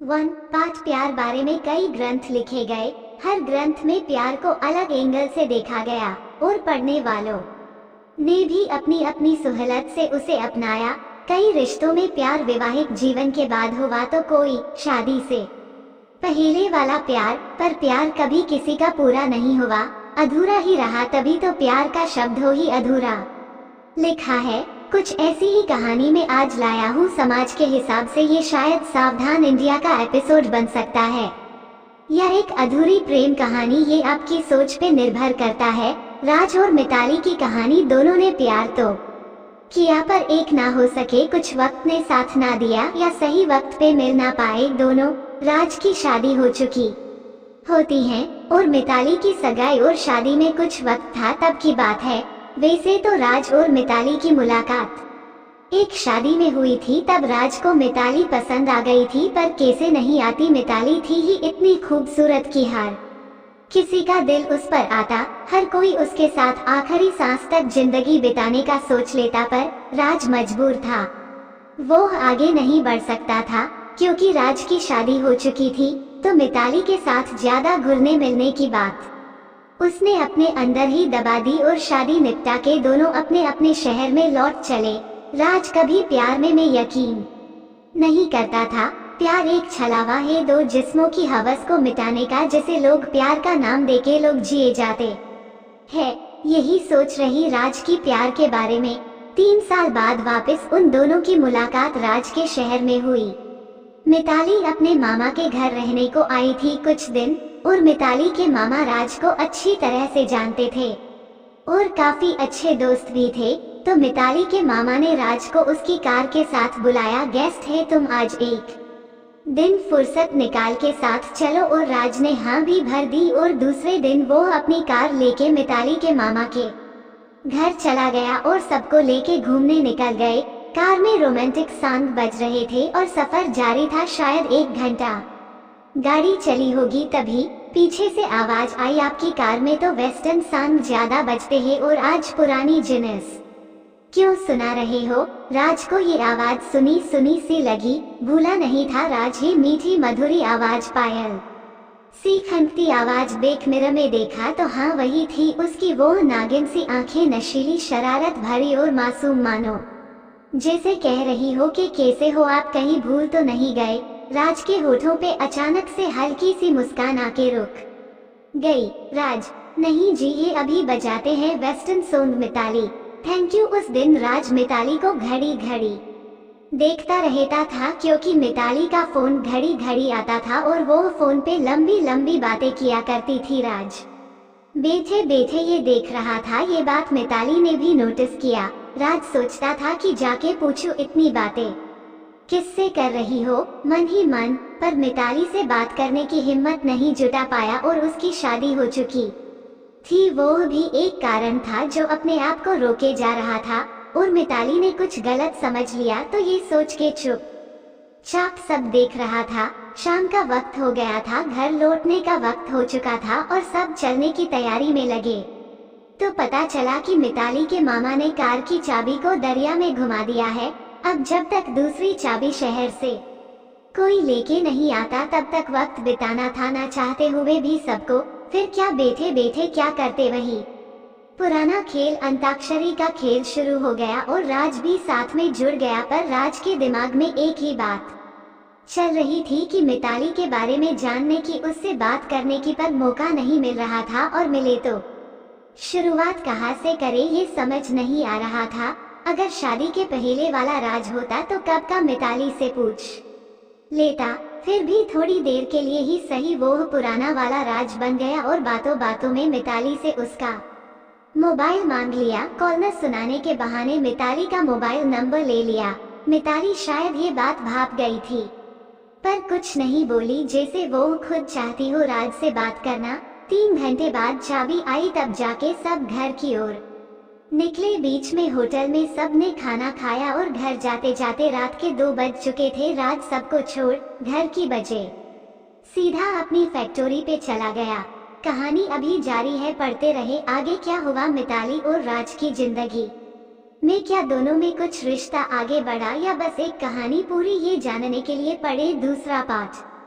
पाठ प्यार बारे में कई ग्रंथ लिखे गए। हर ग्रंथ में प्यार को अलग एंगल से देखा गया और पढ़ने वालों ने भी अपनी अपनी सुहलत से उसे अपनाया। कई रिश्तों में प्यार वैवाहिक जीवन के बाद हुआ तो कोई शादी से पहले वाला प्यार, पर प्यार कभी किसी का पूरा नहीं हुआ, अधूरा ही रहा, तभी तो प्यार का शब्द हो ही अधूरा लिखा है। कुछ ऐसी ही कहानी में आज लाया हूँ। समाज के हिसाब से ये शायद सावधान इंडिया का एपिसोड बन सकता है। यह एक अधूरी प्रेम कहानी, ये आपकी सोच पे निर्भर करता है। राज और मिताली की कहानी, दोनों ने प्यार तो किया पर एक ना हो सके, कुछ वक्त ने साथ ना दिया या सही वक्त पे मिल ना पाए दोनों। राज की शादी हो चुकी होती है और मिताली की सगाई और शादी में कुछ वक्त था, तब की बात है। वैसे तो राज और मिताली की मुलाकात एक शादी में हुई थी, तब राज को मिताली पसंद आ गई थी, पर कैसे नहीं आती, मिताली थी ही इतनी खूबसूरत कि हर किसी का दिल उस पर आता, हर कोई उसके साथ आखिरी सांस तक जिंदगी बिताने का सोच लेता, पर राज मजबूर था। वो आगे नहीं बढ़ सकता था क्योंकि राज की शादी हो चुकी थी, तो मिताली के साथ ज्यादा घुलने मिलने की बात उसने अपने अंदर ही दबा दी और शादी निपटा के दोनों अपने अपने शहर में लौट चले। राज कभी प्यार में यकीन नहीं करता था। प्यार एक छलावा है दो जिस्मों की हवस को मिटाने का, जिसे लोग प्यार का नाम देके लोग जिए जाते हैं। यही सोच रही राज की प्यार के बारे में। 3 साल बाद वापस उन दोनों की मुलाकात राज के शहर में हुई। मिताली अपने मामा के घर रहने को आई थी कुछ दिन, और मिताली के मामा राज को अच्छी तरह से जानते थे और काफी अच्छे दोस्त भी थे। तो मिताली के मामा ने राज को उसकी कार के साथ बुलाया, गेस्ट है तुम, आज एक दिन फुर्सत निकाल के साथ चलो, और राज ने हाँ भी भर दी और दूसरे दिन वो अपनी कार लेके मिताली के मामा के घर चला गया और सबको लेके घूमने निकल गए। कार में रोमांटिक सॉन्ग बज रहे थे और सफर जारी था। शायद 1 घंटा गाड़ी चली होगी, तभी पीछे से आवाज आई, आपकी कार में तो वेस्टर्न सॉन्ग ज्यादा बजते हैं और आज पुरानी जिनिस क्यों सुना रहे हो। राज को ये आवाज सुनी सुनी सी लगी, भूला नहीं था राज ये मीठी मधुरी आवाज, पायल सी खनकती आवाज। बैक मिरर में देखा तो हाँ वही थी उसकी वो नागिन सी आंखें, नशीली, शरारत भरी और मासूम, मानो जैसे कह रही हो कि कैसे हो आप, कहीं भूल तो नहीं गए। राज के होठों पे अचानक से हल्की सी मुस्कान आके रुक गई। राज, नहीं जी, ये अभी बजाते हैं western song. Mitali, thank you. उस दिन राज मिताली को घड़ी घड़ी देखता रहता था क्योंकि मिताली का फोन घड़ी घड़ी आता था और वो फोन पे लंबी लंबी बातें किया करती थी। राज बैठे बैठे ये देख रहा था। ये बात मिताली ने भी नोटिस किया। राज सोचता था कि जाके पूछूं, इतनी बातें किससे कर रही हो, मन ही मन, पर मिताली से बात करने की हिम्मत नहीं जुटा पाया और उसकी शादी हो चुकी थी, वो भी एक कारण था जो अपने आप को रोके जा रहा था। और मिताली ने कुछ गलत समझ लिया तो ये सोच के चुपचाप सब देख रहा था। शाम का वक्त हो गया था, घर लौटने का वक्त हो चुका था और सब चलने की तैयारी में लगे तो पता चला कि मिताली के मामा ने कार की चाबी को दरिया में घुमा दिया है। अब जब तक दूसरी चाबी शहर से कोई लेके नहीं आता तब तक वक्त बिताना था, ना चाहते हुए भी सबको। फिर क्या बैठे बैठे क्या करते, वही पुराना खेल, अंताक्षरी का खेल शुरू हो गया और राज भी साथ में जुड़ गया। पर राज के दिमाग में एक ही बात चल रही थी कि मिताली के बारे में जानने की, उससे बात करने की, पर मौका नहीं मिल रहा था, और मिले तो शुरुआत कहाँ से करे ये समझ नहीं आ रहा था। अगर शादी के पहले वाला राज होता तो कब का मिताली से पूछ लेता। फिर भी थोड़ी देर के लिए ही सही वो पुराना वाला राज बन गया और बातों बातों में मिताली से उसका मोबाइल मांग लिया। कॉल न सुनाने के बहाने मिताली का मोबाइल नंबर ले लिया। मिताली शायद ये बात भाप गई थी पर कुछ नहीं बोली, जैसे वो खुद चाहती हो राज से बात करना। 3 घंटे बाद चाबी आई, तब जाके सब घर की ओर निकले। बीच में होटल में सब ने खाना खाया और घर जाते जाते रात के 2 बज चुके थे। राज सबको छोड़ घर की बजे सीधा अपनी फैक्ट्री पे चला गया। कहानी अभी जारी है, पढ़ते रहे आगे क्या हुआ मिताली और राज की जिंदगी में क्या दोनों में कुछ रिश्ता आगे बढ़ा या बस एक कहानी पूरी, ये जानने के लिए पढ़े दूसरा पाठ।